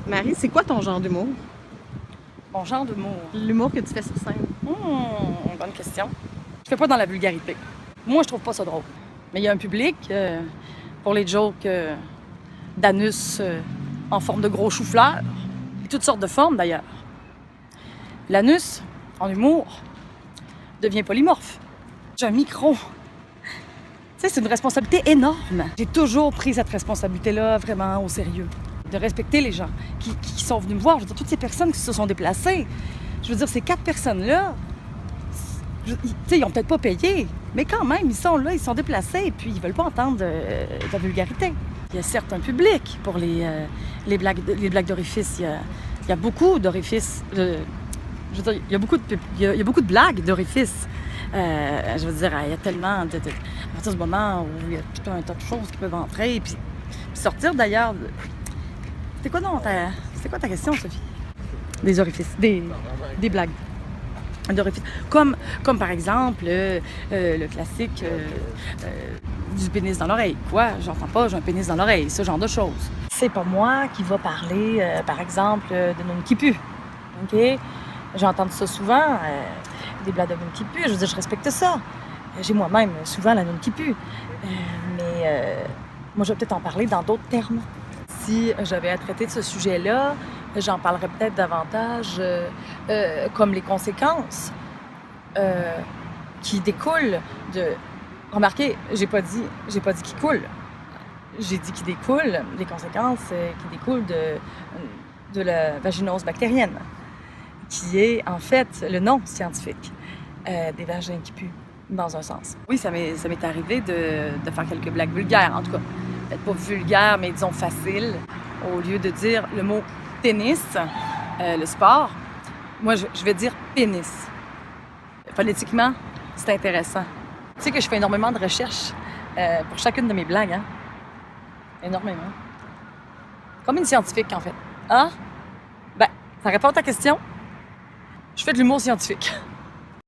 Marie, c'est quoi ton genre d'humour? Mon genre d'humour? L'humour que tu fais sur scène? Bonne question. Je fais pas dans la vulgarité. Moi, je trouve pas ça drôle. Mais il y a un public pour les jokes d'anus en forme de gros chou-fleur. Et toutes sortes de formes, d'ailleurs. L'anus, en humour, devient polymorphe. J'ai un micro. Tu sais, c'est une responsabilité énorme. J'ai toujours pris cette responsabilité-là vraiment au sérieux. De respecter les gens qui sont venus me voir. Je veux dire, toutes ces personnes qui se sont déplacées. Je veux dire, ces 4 personnes-là, tu sais, ils n'ont peut-être pas payé, mais quand même, ils sont là, ils sont déplacés, et puis ils veulent pas entendre de la vulgarité. Il y a certes un public pour les blagues d'orifice. Il y a beaucoup d'orifices. Je veux dire, il y a beaucoup de blagues d'orifice. Je veux dire, il y a tellement à partir du moment où il y a tout un tas de choses qui peuvent entrer, puis sortir d'ailleurs. C'était quoi ta question, Sophie? Des orifices, des blagues d'orifices. Comme par exemple le classique du pénis dans l'oreille. Quoi? J'entends pas, j'ai un pénis dans l'oreille, ce genre de choses. C'est pas moi qui va parler, par exemple, de Noun qui pue. OK? J'ai entendu ça souvent, des blagues de Noun qui pue. Je veux dire, je respecte ça. J'ai moi-même souvent la Noun qui pue. Mais moi, je vais peut-être en parler dans d'autres termes. Si j'avais à traiter de ce sujet-là, j'en parlerais peut-être davantage comme les conséquences qui découlent de... Remarquez, j'ai pas dit qui coule. J'ai dit qui découle, des conséquences qui découlent de la vaginose bactérienne, qui est en fait le nom scientifique des vagins qui puent, dans un sens. Oui, ça m'est arrivé de faire quelques blagues vulgaires, en tout cas. Peut-être pas vulgaires, mais disons faciles. Au lieu de dire le mot tennis, le sport, moi, je vais dire pénis. Phonétiquement, c'est intéressant. Tu sais que je fais énormément de recherches pour chacune de mes blagues, hein? Énormément. Comme une scientifique, en fait. Ah? Ben, ça répond à ta question. Je fais de l'humour scientifique.